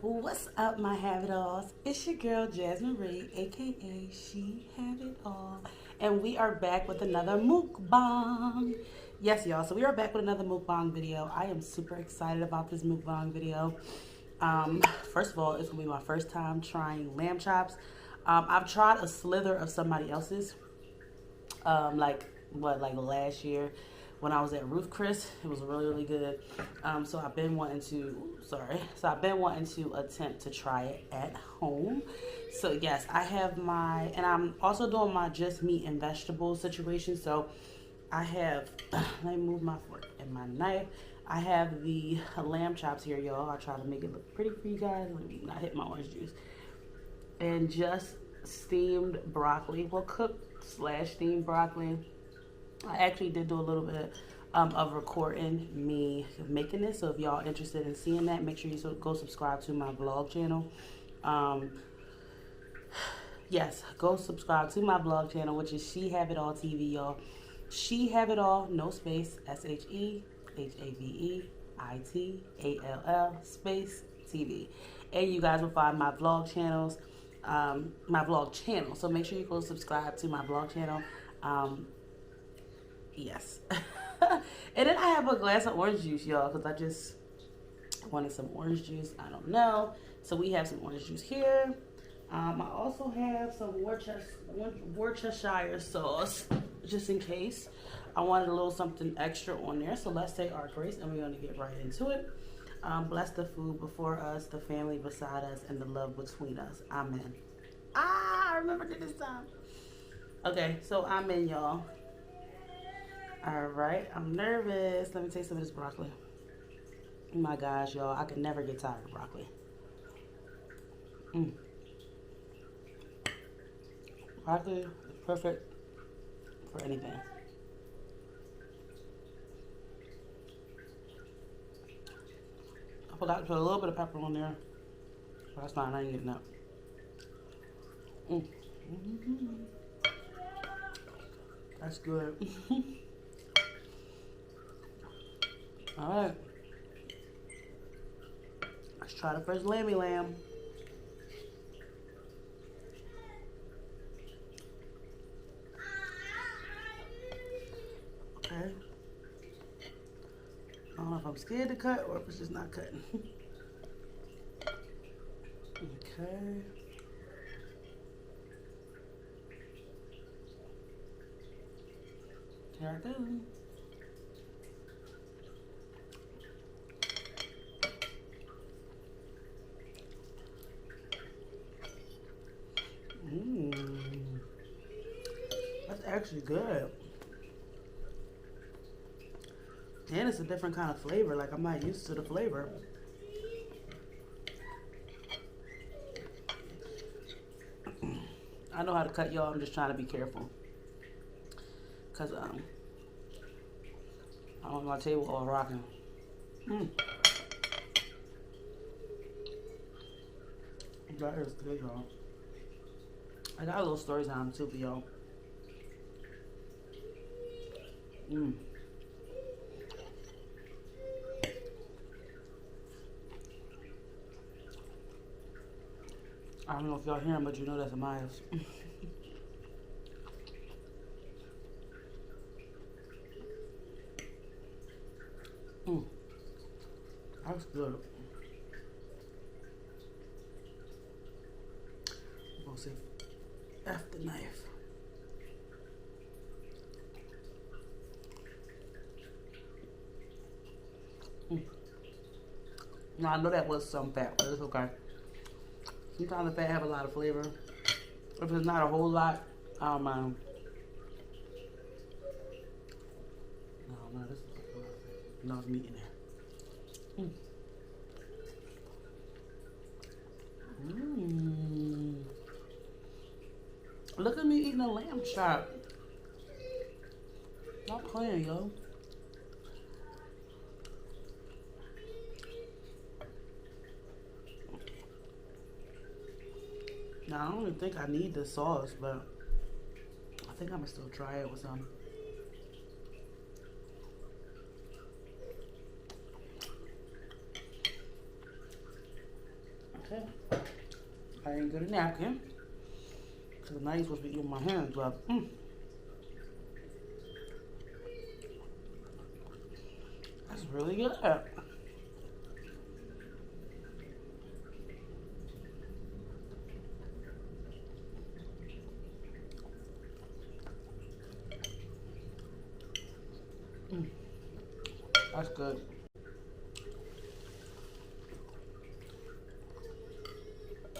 What's up, my have it alls? It's your girl Jasmine Reed, aka She Have It All, and we are back with another mukbang. Yes, y'all. So we are back with another mukbang video. I am super excited about this mukbang video. Um, First of all, it's gonna be my first time trying lamb chops. I've tried a slither of somebody else's, like last year when I was at Ruth Chris. It was really good. So I've been wanting to attempt to try it at home. So yes, I have my, and I'm also doing my just meat and vegetables situation. So I have let me move my fork and my knife. I have the lamb chops here, y'all. I try to make it look pretty for you guys. Let me not hit my orange juice. And just steamed broccoli, well, cooked slash steamed broccoli. I actually did do a little bit of recording me making this. So if y'all interested in seeing that, make sure you go subscribe to my vlog channel. Yes, go subscribe to my vlog channel, which is She Have It All TV, y'all. She Have It All, no space, SheHaveItall space TV. And you guys will find my vlog channels, my vlog channel. So make sure you go subscribe to my vlog channel. Yes. And then I have a glass of orange juice, y'all, because I just wanted some orange juice. I don't know. So we have some orange juice here. I also have some Worcestershire sauce, just in case. I wanted a little something extra on there. So let's say our grace, and we're going to get right into it. Bless the food before us, the family beside us, and the love between us. Amen. I remembered it this time. Okay, so amen, y'all. All right, I'm nervous. Let me taste some of this broccoli. Oh my gosh, y'all, I can never get tired of broccoli. Broccoli is perfect for anything. I forgot to put a little bit of pepper on there, but that's fine. I ain't getting that. That's good. All right, let's try the first lamb. Okay. I don't know if I'm scared to cut or if it's just not cutting. Okay. Here I go. That's actually good. And it's a different kind of flavor. Like, I'm not used to the flavor. I know how to cut, y'all. I'm just trying to be careful. Because, I want my table all rocking. That is good, y'all. I got a little story time too for y'all. I don't know if y'all hear him, but you know that's Amias. That's good. I'm gonna say F the knife. No, I know that was some fat, but it's okay. Sometimes the fat have a lot of flavor. If it's not a whole lot, I don't mind. No, this is enough meat in there. Look at me eating a lamb chop. Not playing, yo. Now, I don't even think I need the sauce, but I think I'm gonna still try it with some. Okay. I didn't get a napkin. Because now you're supposed to be eating my hands, but that's really good. That's good.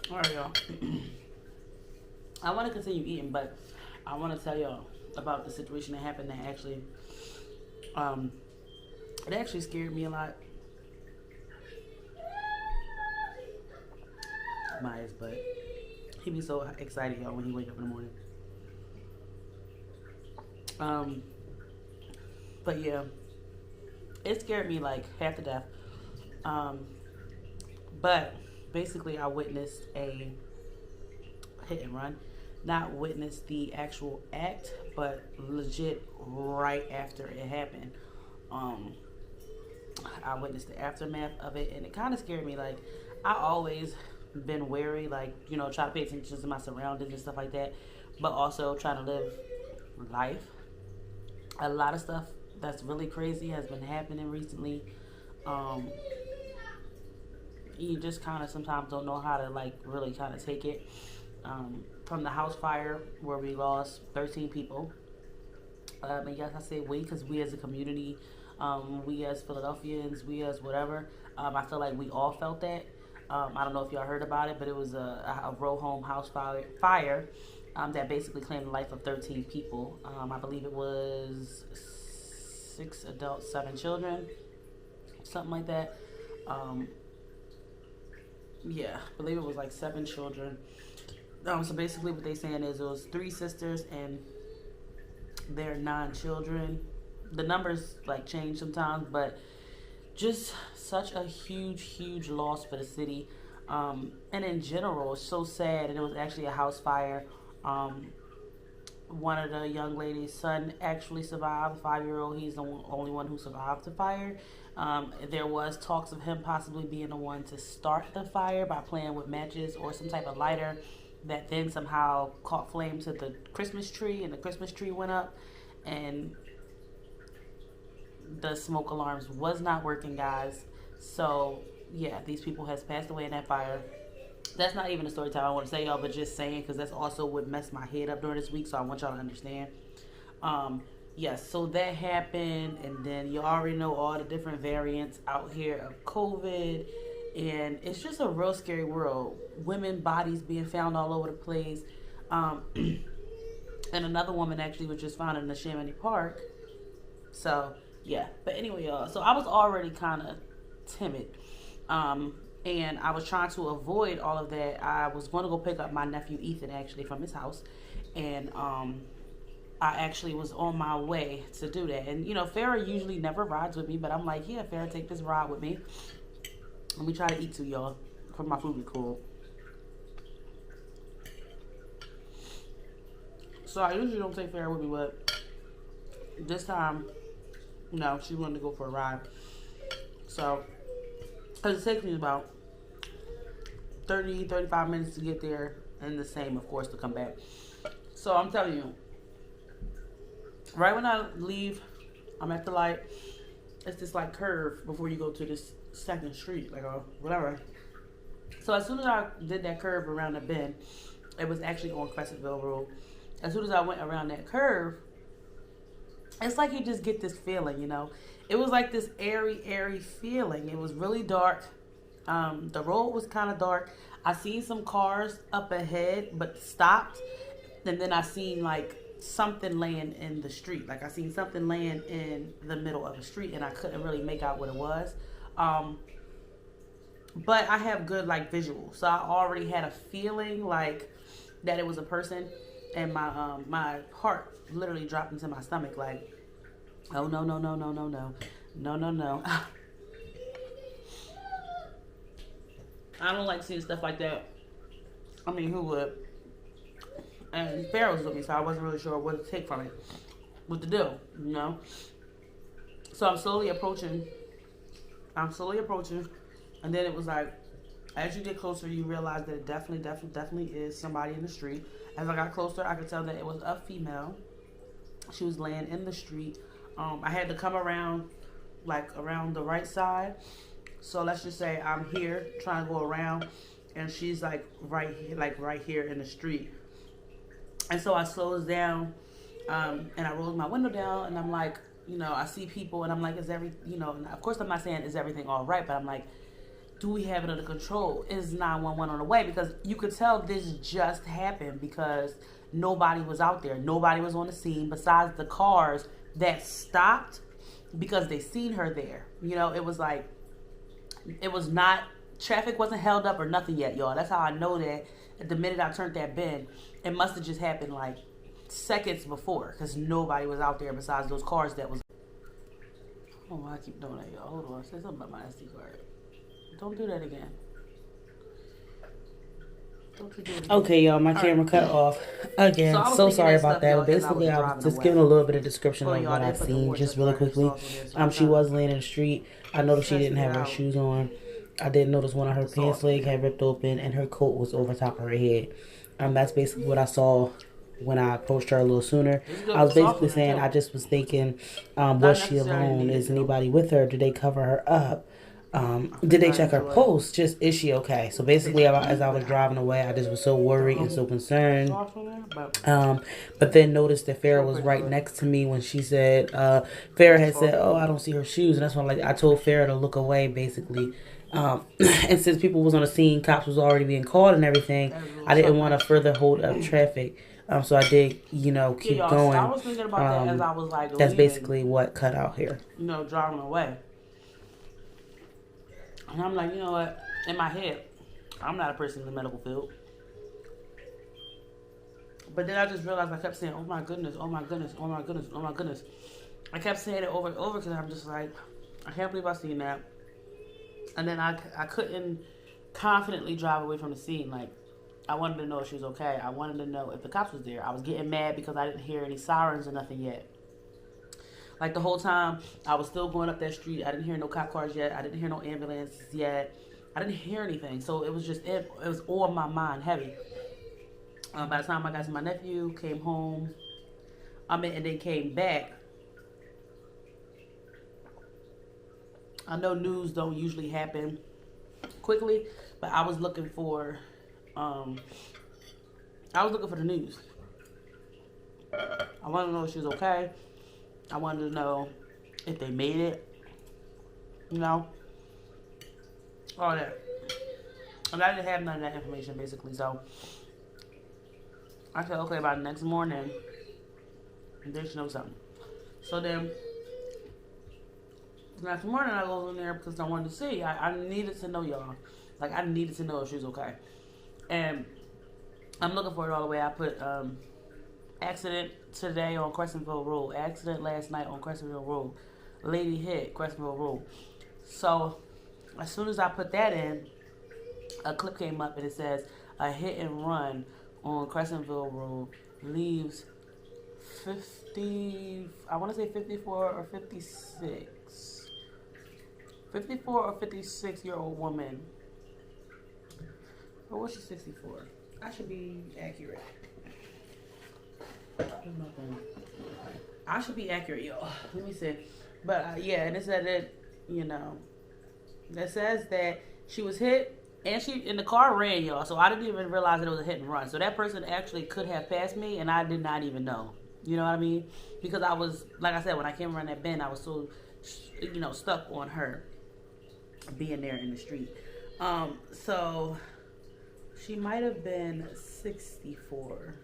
All right, y'all. I want to continue eating, but I want to tell y'all about the situation that happened that actually, it actually scared me a lot. Myers, but he be so excited, y'all, when he wake up in the morning. But yeah, it scared me like half to death. But basically, I witnessed a hit and run. Not witnessed the actual act, but legit right after it happened. I witnessed the aftermath of it, and it kind of scared me. Like, I always been wary, like, you know, try to pay attention to my surroundings and stuff like that, but also trying to live life. A lot of stuff that's really crazy has been happening recently. You just kind of sometimes don't know how to, like, really kind of take it. From the house fire where we lost 13 people. And yes, I say we because we as a community, we as Philadelphians, we as whatever, I feel like we all felt that. I don't know if y'all heard about it, but it was a row home house fire that basically claimed the life of 13 people. I believe it was 6 adults, 7 children, something like that. Yeah, I believe it was like 7 children. So basically what they saying is it was 3 sisters and their 9 children. The numbers like change sometimes, but just such a huge loss for the city. And in general, it's so sad. And it was actually a house fire. One of the young lady's son actually survived, 5-year-old. He's the only one who survived the fire. There was talks of him possibly being the one to start the fire by playing with matches or some type of lighter that then somehow caught flame to the Christmas tree, and the Christmas tree went up, and the smoke alarms was not working, guys. So yeah, these people has passed away in that fire. That's not even a story time I want to say, y'all, but just saying, because that's also what messed my head up during this week, so I want y'all to understand. Yes, so that happened, and then you already know all the different variants out here of COVID, and it's just a real scary world. Women bodies being found all over the place. And another woman actually was just found in the Chamonix Park. So yeah, but anyway, y'all, so I was already kind of timid, and I was trying to avoid all of that. I was going to go pick up my nephew Ethan actually from his house, and I actually was on my way to do that. And you know, Farrah usually never rides with me, but I'm like, yeah, Farrah, take this ride with me. Let me try to eat too, y'all, because my food be cool. So I usually don't take Farrah with me, but this time, no, she wanted to go for a ride. So, because it takes me about 30-35 minutes to get there, and the same, of course, to come back. So I'm telling you, right when I leave, I'm at the light. It's this like curve before you go to this second street, like whatever. So as soon as I did that curve around the bend, it was actually on Crescentville Road. As soon as I went around that curve, it's like you just get this feeling, you know. It was like this airy feeling. It was really dark. The road was kind of dark. I seen some cars up ahead, but stopped. And then I seen like something laying in the street. Like I seen something laying in the middle of the street, and I couldn't really make out what it was. But I have good like visuals, so I already had a feeling like that it was a person, and my heart literally dropped into my stomach like, oh no. I don't like seeing stuff like that. I mean, who would? And Farrah was with me, so I wasn't really sure what to take from it, what to do, you know. So I'm slowly approaching, and then it was like As you get closer, you realize that it definitely is somebody in the street. As I got closer, I could tell that it was a female. She was laying in the street. I had to come around, like around the right side. So let's just say I'm here trying to go around, and she's like right here in the street. And so I slows down, and I rolled my window down, and I'm like, I see people, and I'm like, and of course I'm not saying is everything all right, but I'm like, do we have it under control? Is 911 on the way? Because you could tell this just happened because nobody was out there. Nobody was on the scene besides the cars that stopped because they seen her there. It was like, it was not, traffic wasn't held up or nothing yet, y'all. That's how I know that at the minute I turned that bend, it must have just happened like seconds before because nobody was out there besides those cars that was. Oh, why I keep doing that, y'all. Hold on. Say something about my SD card. Don't do that again. Don't you do it again. Okay, y'all, my camera cut off again. So sorry about that. Basically, I was just giving a little bit of description of what I've seen, just really quickly. She was laying in the street. I noticed she didn't have her shoes on. I did notice one of her pants leg had ripped open, and her coat was over top of her head. That's basically what I saw when I approached her a little sooner. I was basically saying, I just was thinking, was she alone? Is anybody with her? Did they cover her up? Did they check her pulse? Just, is she okay? So basically, as I was driving away, I just was so worried and so concerned. But then noticed that Farrah was right next to me when she said, Farrah had said, oh, I don't see her shoes. And that's when I told Farrah to look away, basically. And since people was on the scene, cops was already being called and everything, I didn't want to further hold up traffic. So I did, keep going. I was thinking about that as I was like, that's basically what cut out here. Driving away. And I'm like, you know what? In my head, I'm not a person in the medical field. But then I just realized I kept saying, oh my goodness, oh my goodness, oh my goodness, oh my goodness. I kept saying it over and over because I'm just like, I can't believe I seen that. And then I couldn't confidently drive away from the scene. Like, I wanted to know if she was okay. I wanted to know if the cops was there. I was getting mad because I didn't hear any sirens or nothing yet. Like, the whole time, I was still going up that street. I didn't hear no cop cars yet. I didn't hear no ambulances yet. I didn't hear anything. So it was just, it was on my mind heavy. By the time I got to my nephew, came home, and then came back. I know news don't usually happen quickly, but I was looking for, the news. I wanted to know if she was okay. I wanted to know if they made it, all that. And I didn't have none of that information, basically, so I said, okay, by the next morning, they should know something. So then, the next morning I go in there because I wanted to see. I needed to know, y'all. Like, I needed to know if she was okay. And I'm looking for it all the way. I put, accident today on Crescentville Road. Accident last night on Crescentville Road. Lady hit Crescentville Road. So, as soon as I put that in, a clip came up and it says, a hit and run on Crescentville Road leaves 50, I want to say 54 or 56. 54 or 56-year-old woman. Or was she 64? I should be accurate. I should be accurate, y'all. Let me see. But, yeah, and it said that, that says that she was hit and the car ran, y'all. So I didn't even realize that it was a hit and run. So that person actually could have passed me, and I did not even know. You know what I mean? Because I was, like I said, when I came around that bend, I was so, stuck on her being there in the street. So she might have been 64.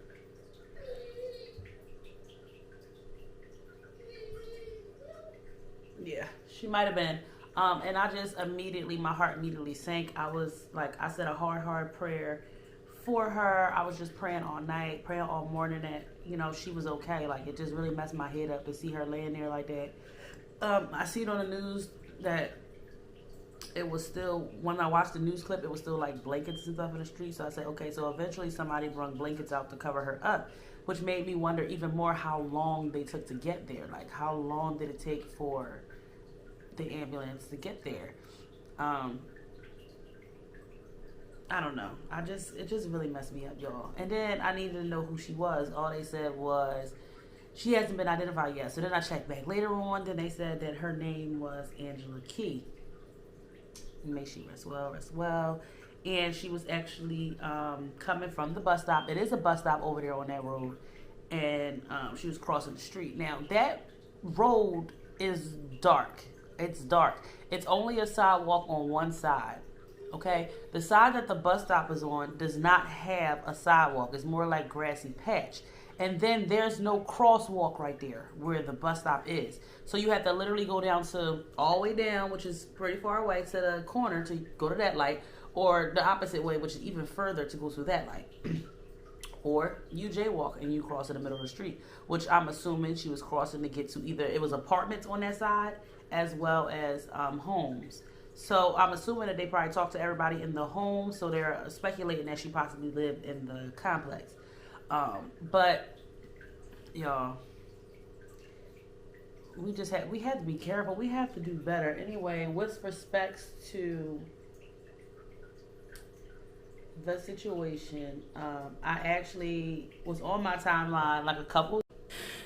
Yeah, she might have been. And I just my heart immediately sank. I was like, I said a hard prayer for her. I was just praying all night, praying all morning that, she was okay. Like, it just really messed my head up to see her laying there like that. I see it on the news that it was still, when I watched the news clip, it was still like blankets and stuff in the street. So I said, okay, so eventually somebody brought blankets out to cover her up, which made me wonder even more how long they took to get there. Like, how long did it take for the ambulance to get there? I don't know. It just really messed me up, y'all. And then I needed to know who she was. All they said was she hasn't been identified yet. So then I checked back later on. Then they said that her name was Angela Key. May she rest well, rest well. And she was actually coming from the bus stop. It is a bus stop over there on that road. And she was crossing the street. Now, that road is dark. It's dark. It's only a sidewalk on one side. Okay? The side that the bus stop is on does not have a sidewalk. It's more like grassy patch. And then there's no crosswalk right there where the bus stop is. So you have to literally go down to all the way down, which is pretty far away, to the corner to go to that light, or the opposite way, which is even further to go through that light. Or you jaywalk and you cross in the middle of the street, which I'm assuming she was crossing to get to either it was apartments on that side as well as homes. So I'm assuming that they probably talked to everybody in the home, so they're speculating that she possibly lived in the complex. But y'all, we had to be careful. We have to do better. Anyway, with respects to the situation, I actually was on my timeline like a couple.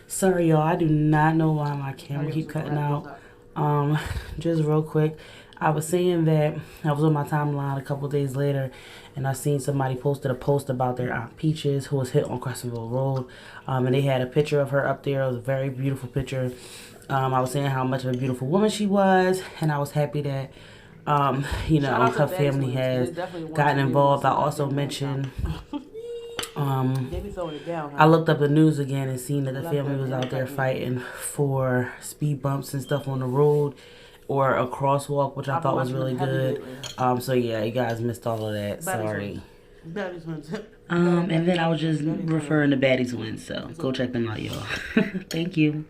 Sorry, y'all. I do not know why my camera keep cutting out. Just real quick, I was saying that I was on my timeline a couple days later, and I seen somebody posted a post about their Aunt Peaches who was hit on Crescentville Road, and they had a picture of her up there. It was a very beautiful picture. I was saying how much of a beautiful woman she was, and I was happy that you know, her family has gotten involved. I also mentioned I looked up the news again and seen that the family was out there fighting for speed bumps and stuff on the road or a crosswalk, which I thought was really good. So yeah, you guys missed all of that. Sorry. And then I was just referring to Baddies Wins, so go check them out, y'all. Thank you.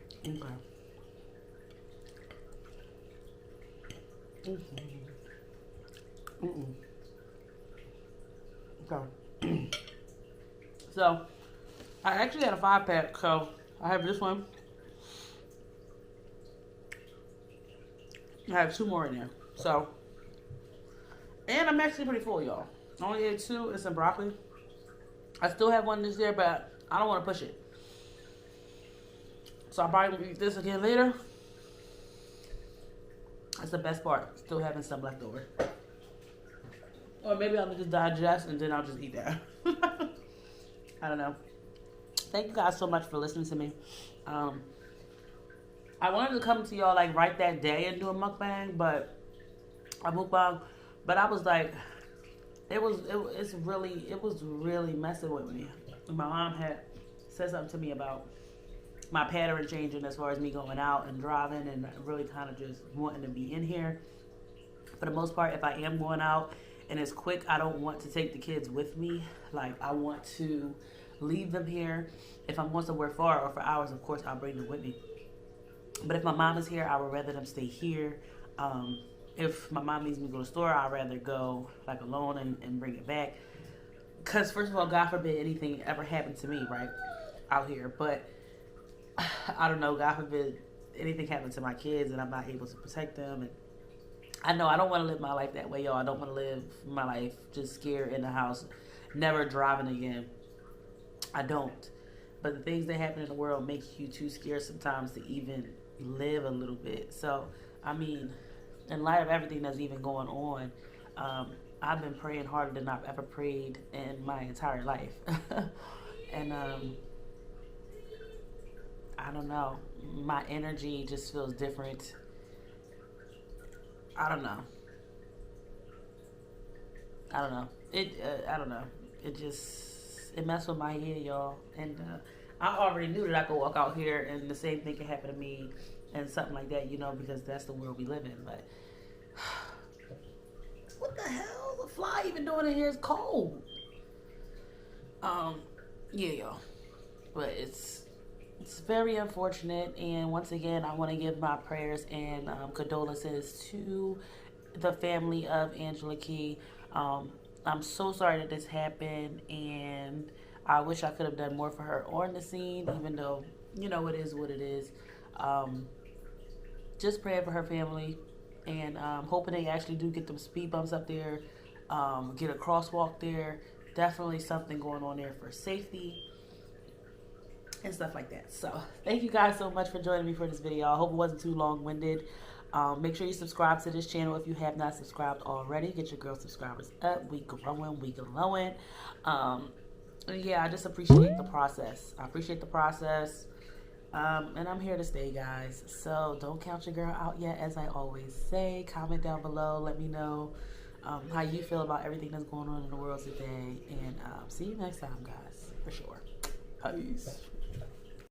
Okay. So, I actually had a 5-pack, so I have this one. I have 2 more in there. So, and I'm actually pretty full, y'all. I only ate 2 and some broccoli. I still have one this there, but I don't want to push it. So, I'll probably eat this again later. That's the best part. Still having some left over. Or maybe I'll just digest and then I'll just eat that. I don't know. Thank you guys so much for listening to me. I wanted to come to y'all like right that day and do a mukbang, but I was like, it was really messing with me. My mom had said something to me about my pattern changing as far as me going out and driving and really kind of just wanting to be in here. For the most part, if I am going out and it's quick, I don't want to take the kids with me. Like, I want to leave them here. If I'm going somewhere far or for hours, of course, I'll bring them with me. But if my mom is here, I would rather them stay here. If my mom needs me to go to the store, I'd rather go like alone and bring it back. Because first of all, God forbid anything ever happened to me, right, out here. But I don't know, God forbid anything happened to my kids and I'm not able to protect them. And I know I don't want to live my life that way, y'all. I don't want to live my life just scared in the house, never driving again. I don't. But the things that happen in the world make you too scared sometimes to even live a little bit. So, I mean, in light of everything that's even going on, I've been praying harder than I've ever prayed in my entire life. And I don't know. My energy just feels different. I don't know. I don't know. It messed with my head, y'all. And I already knew that I could walk out here and the same thing could happen to me and something like that, you know, because that's the world we live in. But what the hell? The fly even doing in here is cold. Yeah, y'all. But it's very unfortunate, and once again, I want to give my prayers and condolences to the family of Angela Key. I'm so sorry that this happened, and I wish I could have done more for her on the scene, even though, you know, it is what it is. Just praying for her family, and hoping they actually do get them speed bumps up there get a crosswalk there. Definitely something going on there for safety and stuff like that. So thank you guys so much for joining me for this video. I hope it wasn't too long-winded. Make sure you subscribe to this channel if you have not subscribed already. Get your girl subscribers up. We growing, we glowing. Yeah, I just appreciate the process. I appreciate the process. And I'm here to stay, guys. So don't count your girl out yet, as I always say. Comment down below. Let me know how you feel about everything that's going on in the world today. And see you next time, guys. For sure. Peace.